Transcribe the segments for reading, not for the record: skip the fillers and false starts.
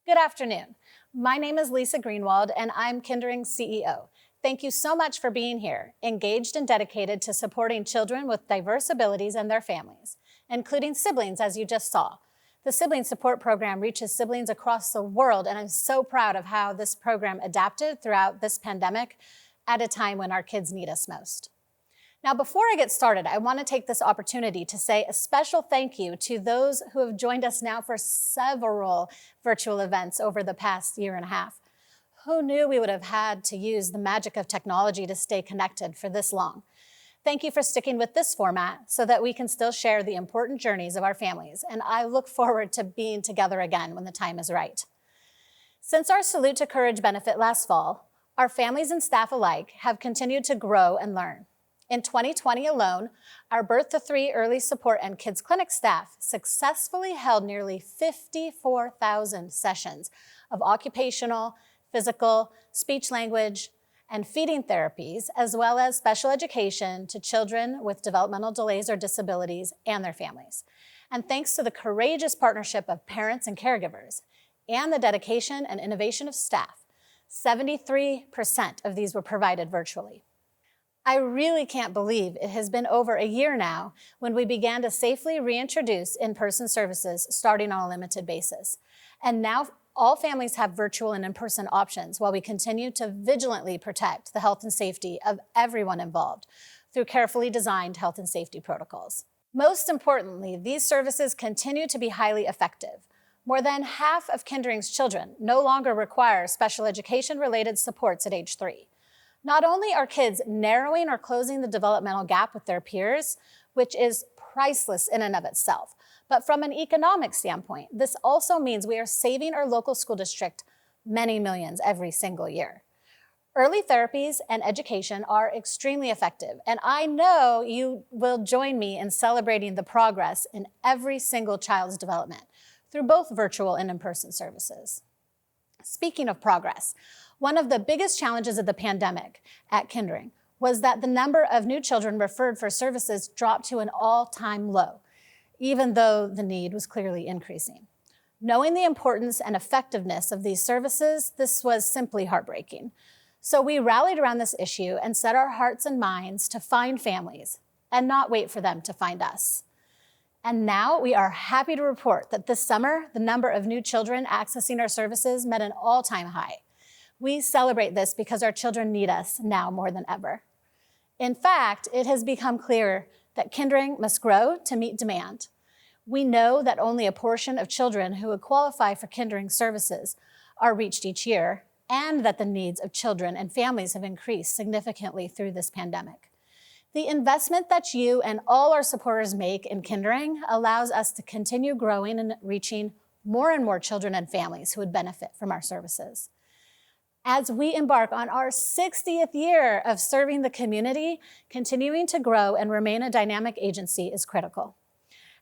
Good afternoon. My name is Lisa Greenwald, and I'm Kindering CEO. Thank you so much for being here, engaged and dedicated to supporting children with diverse abilities and their families, including siblings, as you just saw. The Sibling Support Program reaches siblings across the world, and I'm so proud of how this program adapted throughout this pandemic at a time when our kids need us most. Now, before I get started, I want to take this opportunity to say a special thank you to those who have joined us now for several virtual events over the past year and a half. Who knew we would have had to use the magic of technology to stay connected for this long? Thank you for sticking with this format so that we can still share the important journeys of our families, and I look forward to being together again when the time is right. Since our Salute to Courage benefit last fall, our families and staff alike have continued to grow and learn. In 2020 alone, our Birth to 3 early support and kids clinic staff successfully held nearly 54,000 sessions of occupational, physical, speech language, and feeding therapies, as well as special education to children with developmental delays or disabilities and their families. And thanks to the courageous partnership of parents and caregivers and the dedication and innovation of staff, 73% of these were provided virtually. I really can't believe it has been over a year now when we began to safely reintroduce in-person services starting on a limited basis. And now all families have virtual and in-person options while we continue to vigilantly protect the health and safety of everyone involved through carefully designed health and safety protocols. Most importantly, these services continue to be highly effective. More than half of Kindering's children no longer require special education-related supports at age 3. Not only are kids narrowing or closing the developmental gap with their peers, which is priceless in and of itself, but from an economic standpoint, this also means we are saving our local school district many millions every single year. Early therapies and education are extremely effective, and I know you will join me in celebrating the progress in every single child's development through both virtual and in-person services. Speaking of progress, one of the biggest challenges of the pandemic at Kindering was that the number of new children referred for services dropped to an all-time low, even though the need was clearly increasing. Knowing the importance and effectiveness of these services, this was simply heartbreaking. So we rallied around this issue and set our hearts and minds to find families and not wait for them to find us. And now we are happy to report that this summer, the number of new children accessing our services met an all-time high. We celebrate this because our children need us now more than ever. In fact, it has become clear that Kindering must grow to meet demand. We know that only a portion of children who would qualify for Kindering services are reached each year, and that the needs of children and families have increased significantly through this pandemic. The investment that you and all our supporters make in Kindering allows us to continue growing and reaching more and more children and families who would benefit from our services. As we embark on our 60th year of serving the community, continuing to grow and remain a dynamic agency is critical.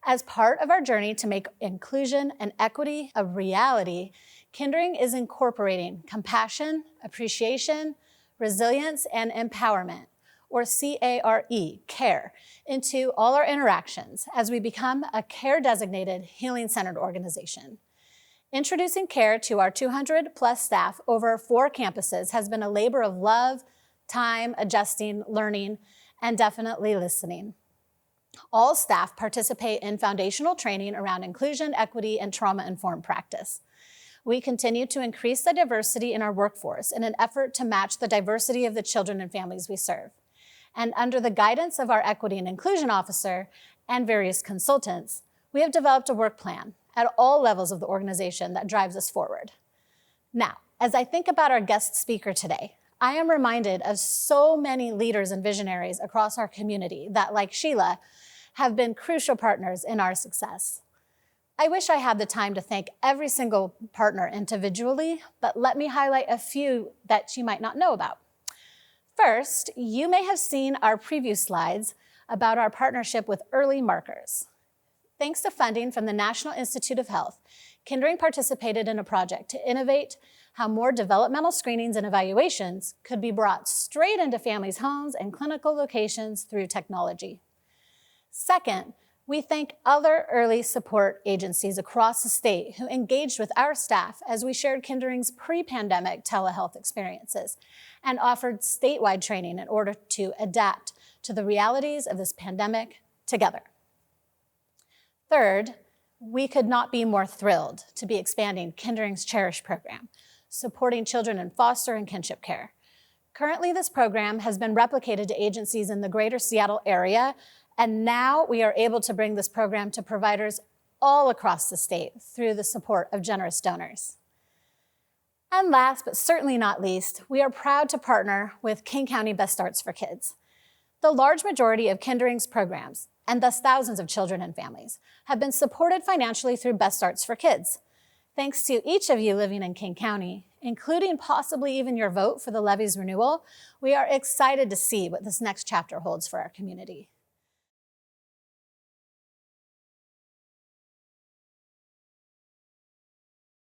As part of our journey to make inclusion and equity a reality, Kindering is incorporating compassion, appreciation, resilience, and empowerment, or CARE, into all our interactions as we become a care-designated, healing-centered organization. Introducing CARE to our 200-plus staff over 4 campuses has been a labor of love, time, adjusting, learning, and definitely listening. All staff participate in foundational training around inclusion, equity, and trauma-informed practice. We continue to increase the diversity in our workforce in an effort to match the diversity of the children and families we serve. And under the guidance of our Equity and Inclusion Officer and various consultants, we have developed a work plan at all levels of the organization that drives us forward. Now, as I think about our guest speaker today, I am reminded of so many leaders and visionaries across our community that, like Sheila, have been crucial partners in our success. I wish I had the time to thank every single partner individually, but let me highlight a few that you might not know about. First, you may have seen our preview slides about our partnership with Early Markers. Thanks to funding from the National Institute of Health, Kindering participated in a project to innovate how more developmental screenings and evaluations could be brought straight into families' homes and clinical locations through technology. Second, We thank other early support agencies across the state who engaged with our staff as we shared Kindering's pre-pandemic telehealth experiences and offered statewide training in order to adapt to the realities of this pandemic together. Third, we could not be more thrilled to be expanding Kindering's Cherish program, supporting children in foster and kinship care. Currently, this program has been replicated to agencies in the greater Seattle area, and now we are able to bring this program to providers all across the state through the support of generous donors. And last, but certainly not least, we are proud to partner with King County Best Starts for Kids. The large majority of Kindering's programs, and thus thousands of children and families, have been supported financially through Best Starts for Kids. Thanks to each of you living in King County, including possibly even your vote for the levy's renewal, we are excited to see what this next chapter holds for our community.